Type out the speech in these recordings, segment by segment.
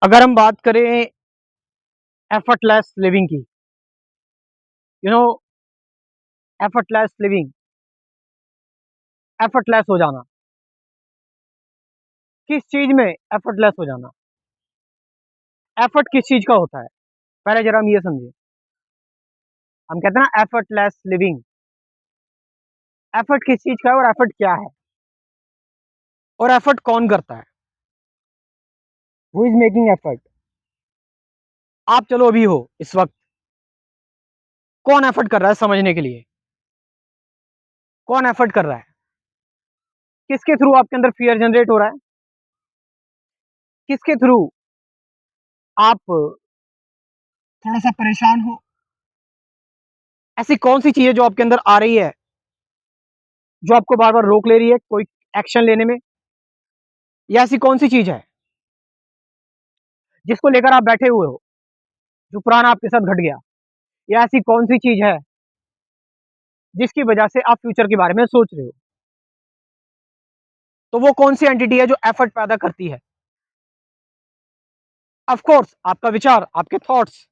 अगर हम बात करें एफर्टलेस लिविंग की, you know effortless living, effortless हो जाना, किस चीज में एफर्टलेस हो जाना? एफर्ट किस चीज का होता है? पहले जरा हम ये समझे। हम कहते हैं ना एफर्टलेस लिविंग, एफर्ट किस चीज का है और एफर्ट क्या है और एफर्ट कौन करता है? Who is making effort? आप चलो अभी हो इस वक्त, कौन एफर्ट कर रहा है समझने के लिए? कौन एफर्ट कर रहा है? किसके थ्रू आपके अंदर फियर जनरेट हो रहा है? किसके थ्रू आप थोड़ा सा परेशान हो? ऐसी कौन सी चीज है जो आपके अंदर आ रही है, जो आपको बार बार रोक ले रही है कोई एक्शन लेने में? या ऐसी कौन सी चीज है जिसको लेकर आप बैठे हुए हो, जो पुराना आपके साथ घट गया? या ऐसी कौन सी चीज है जिसकी वजह से आप फ्यूचर के बारे में सोच रहे हो? तो वो कौन सी एंटिटी है जो एफर्ट पैदा करती है? ऑफ कोर्स आपका विचार, आपके थॉट्स।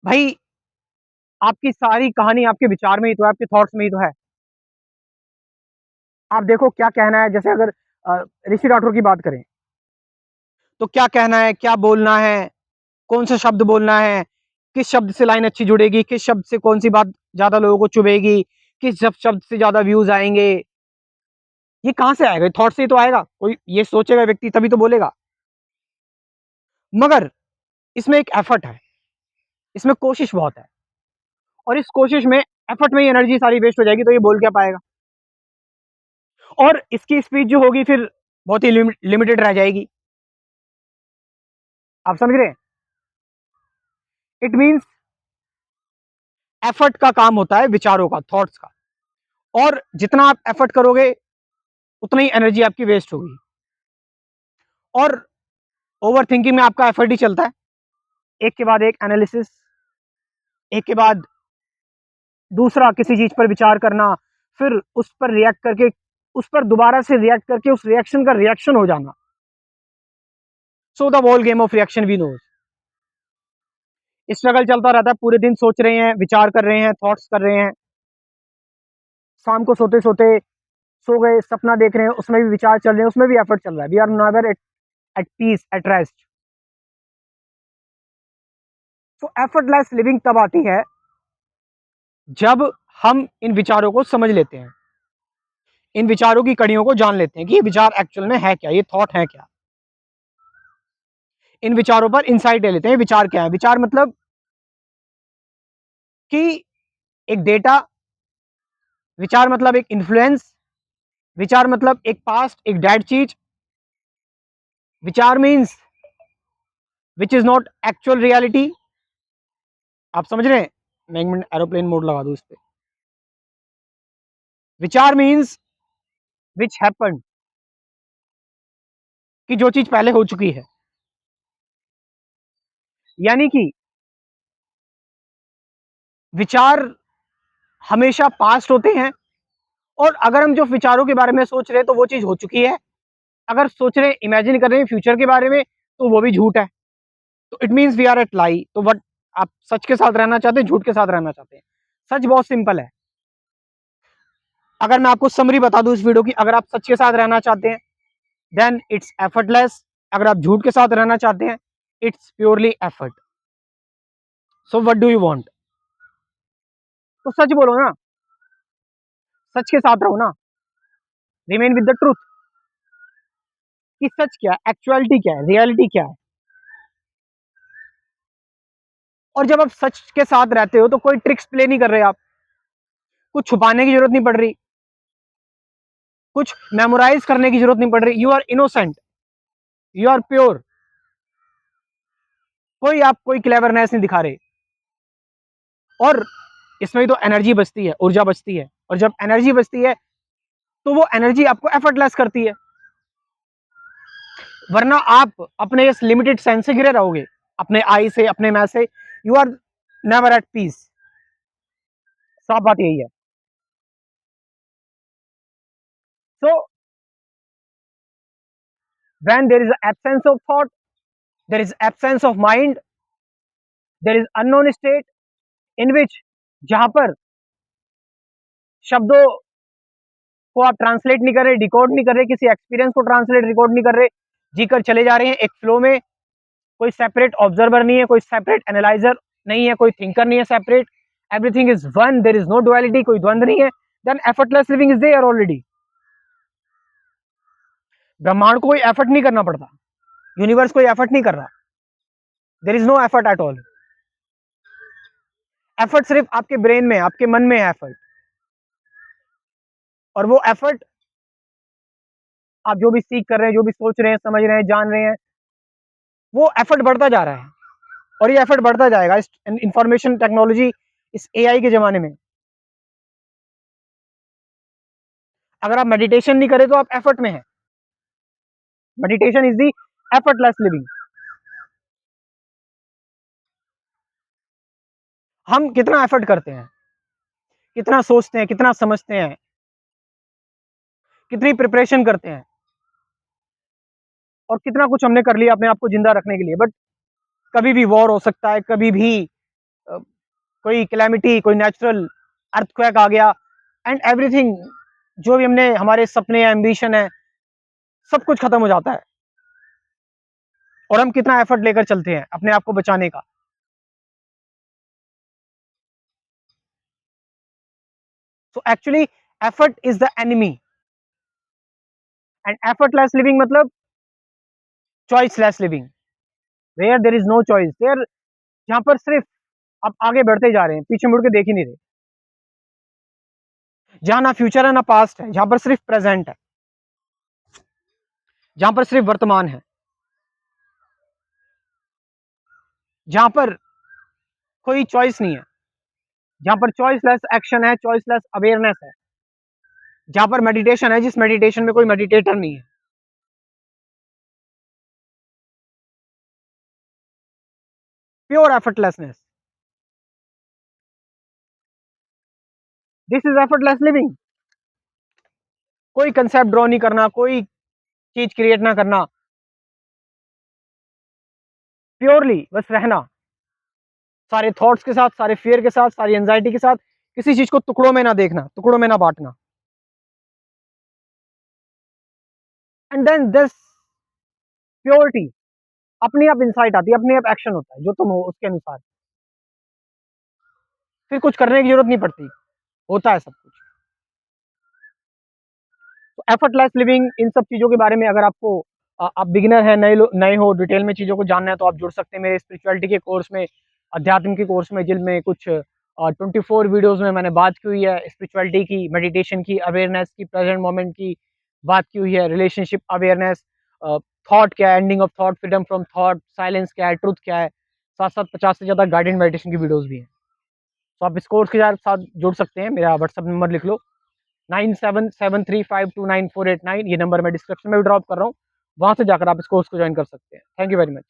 भाई, आपकी सारी कहानी आपके विचार में ही तो है, आपके थॉट्स में ही तो है। आप देखो क्या कहना है, जैसे अगर ऋषि राठौर की बात करें तो क्या कहना है, क्या बोलना है, कौन सा शब्द बोलना है, किस शब्द से लाइन अच्छी जुड़ेगी, किस शब्द से कौन सी बात ज्यादा लोगों को चुभेगी, किस शब्द से ज्यादा व्यूज आएंगे, ये कहां से आएगा? थॉट से ही तो आएगा। कोई ये सोचेगा व्यक्ति तभी तो बोलेगा। मगर इसमें एक एफर्ट है, इसमें कोशिश बहुत है, और इस कोशिश में, एफर्ट में ही एनर्जी सारी वेस्ट हो जाएगी तो ये बोल क्या पाएगा? और इसकी स्पीच जो होगी फिर बहुत ही लिमिटेड रह जाएगी। आप समझ रहे हैं? इट मींस एफर्ट का काम होता है विचारों का, थॉट्स का, और जितना आप एफर्ट करोगे उतना ही एनर्जी आपकी वेस्ट होगी। और ओवर थिंकिंग में आपका एफर्ट ही चलता है, एक के बाद एक एनालिसिस, एक के बाद दूसरा किसी चीज पर विचार करना, फिर उस पर रिएक्ट करके, उस पर दोबारा से रिएक्ट करके उस रिएक्शन का रिएक्शन हो जाना। So the whole game of reaction we know. Struggle चलता रहता है, पूरे दिन सोच रहे हैं, विचार कर रहे हैं, थॉट्स कर रहे हैं, शाम को सोते सोते सो गए, सपना देख रहे हैं, उसमें भी विचार चल रहे हैं, उसमें भी एफर्ट चल रहा है। We are never at peace, at rest. तो एफर्टलेस लिविंग तब आती है जब हम इन विचारों को समझ लेते हैं, इन विचारों की कड़ियों को जान लेते हैं कि ये विचार एक्चुअल में है क्या, ये थॉट है क्या। इन विचारों पर इंसाइट ले लेते हैं, विचार क्या है। विचार मतलब कि एक डेटा, विचार मतलब एक इन्फ्लुएंस, विचार मतलब एक पास्ट, एक डेड चीज। विचार means which is not actual reality. आप समझ रहे हैं? मैं एक मिनट एरोप्लेन मोड लगा दूं इस पे। विचार मीन्स विच हैपन, कि जो चीज पहले हो चुकी है। यानी कि विचार हमेशा पास्ट होते हैं, और अगर हम जो विचारों के बारे में सोच रहे हैं तो वो चीज हो चुकी है। अगर सोच रहे हैं, इमेजिन कर रहे हैं फ्यूचर के बारे में, तो वो भी झूठ है। तो it means we are at lie. तो वट, आप सच के साथ रहना चाहते हैं, झूठ के साथ रहना चाहते हैं? सच बहुत सिंपल है। अगर मैं आपको समरी बता दूं इस वीडियो की, अगर आप सच के साथ रहना चाहते हैं देन इट्स एफर्टलेस। अगर आप झूठ के साथ रहना चाहते हैं, it's purely effort. So what do you want? तो सच बोलो ना, सच के साथ रहो ना, रिमेन विद द ट्रूथ। कि सच क्या है, एक्चुअलिटी क्या है, रियलिटी क्या है। और जब आप सच के साथ रहते हो तो कोई ट्रिक्स प्ले नहीं कर रहे आप, कुछ छुपाने की जरूरत नहीं पड़ रही, कुछ मेमोराइज करने की जरूरत नहीं पड़ रही। You are innocent, you are pure. कोई आप कोई क्लेवरनेस नहीं दिखा रहे। और इसमें भी तो एनर्जी बचती है, ऊर्जा बचती है, और जब एनर्जी बचती है तो वो एनर्जी आपको एफर्टलेस करती है। वरना आप अपने इस लिमिटेड सेंस से घिरे रहोगे, अपने आई से, अपने मैं से। You are never at peace. साफ बात यही है। सो when there is absence of thought, there is absence of mind, there is unknown state in which, जहां पर शब्दों को आप ट्रांसलेट नहीं कर रहे, डिकोड नहीं कर रहे, किसी एक्सपीरियंस को ट्रांसलेट रिकॉर्ड नहीं कर रहे, जीकर चले जा रहे हैं एक फ्लो में, कोई सेपरेट ऑब्जर्वर नहीं है, कोई सेपरेट एनालाइजर नहीं है, कोई थिंकर नहीं है separate, everything is one, there is no duality, कोई द्वंद्व नहीं है, then effortless living is there already. ब्रह्मांड को कोई एफर्ट नहीं करना पड़ता, यूनिवर्स कोई एफर्ट नहीं कर रहा, there is no effort at all. Effort सिर्फ आपके ब्रेन में, आपके मन में है एफर्ट, और वो एफर्ट आप जो भी सीख कर रहे हैं, जो भी सोच रहे हैं, समझ रहे हैं, जान रहे हैं, वो एफर्ट बढ़ता जा रहा है, और ये एफर्ट बढ़ता जाएगा इस इंफॉर्मेशन टेक्नोलॉजी, इस एआई के जमाने में। अगर आप मेडिटेशन नहीं करें तो आप एफर्ट में हैं। Meditation is the effortless living. हम कितना एफर्ट करते हैं, कितना सोचते हैं, कितना समझते हैं, कितनी प्रिपरेशन करते हैं, और कितना कुछ हमने कर लिया अपने आप को जिंदा रखने के लिए, बट कभी भी वॉर हो सकता है, कभी भी कोई कैलेमिटी, कोई नेचुरल अर्थक्वेक आ गया, एंड एवरीथिंग, जो भी हमने हमारे सपने या एम्बिशन है, सब कुछ खत्म हो जाता है, और हम कितना एफर्ट लेकर चलते हैं अपने आप को बचाने का। So actually effort is the enemy, and effortless living मतलब choiceless living, where there is no choice, there, जहां पर सिर्फ आप आगे बढ़ते जा रहे हैं, पीछे मुड़ के देख ही नहीं रहे, जहां ना फ्यूचर है ना पास्ट है, जहां पर सिर्फ प्रेजेंट है, जहां पर सिर्फ वर्तमान है, जहां पर कोई चॉइस नहीं है, जहां पर चॉइसलेस एक्शन है, चॉइसलेस अवेयरनेस है, जहां पर मेडिटेशन है, जिस मेडिटेशन में कोई मेडिटेटर नहीं है, pure effortlessness, this is effortless living. कोई कंसेप्ट ड्रॉ नहीं करना, कोई चीज क्रिएट ना करना, प्योरली बस रहना, सारे थॉट्स के साथ, सारे फियर के साथ, सारी एंजाइटी के साथ, किसी चीज को टुकड़ों में ना देखना, टुकड़ों में ना बांटना, एंड देन दिस प्योरिटी, अपने आप इंसाइट आती है, अपने आप एक्शन होता है, जो तुम हो उसके अनुसार, फिर कुछ करने की जरूरत नहीं पड़ती, होता है सब कुछ। तो एफर्टलेस लिविंग, इन सब चीज़ों के बारे में अगर आपको आप बिगिनर हैं, नए हो, डिटेल में चीज़ों को जानना है, तो आप जुड़ सकते हैं मेरे स्पिरिचुअलिटी के कोर्स में, अध्यात्म के कोर्स में, जिनमें कुछ 24 वीडियोज़ में मैंने बात की हुई है स्पिरिचुअलिटी की, मेडिटेशन की, अवेयरनेस की, प्रेजेंट मोमेंट की बात की हुई है, रिलेशनशिप अवेयरनेस, थॉट क्या है, ending of thought, freedom from thought, silence क्या है, ट्रुथ क्या है, साथ साथ 50 से ज़्यादा गाइडेड मेडिटेशन की वीडियोज़ भी हैं। तो आप इस कोर्स के साथ जुड़ सकते हैं, मेरा व्हाट्सअप नंबर लिख लो, 9773529489, ये नंबर मैं डिस्क्रिप्शन में भी ड्रॉप कर रहा हूँ, वहां से जाकर आप इस कोर्स को ज्वाइन कर सकते हैं। Thank you very much.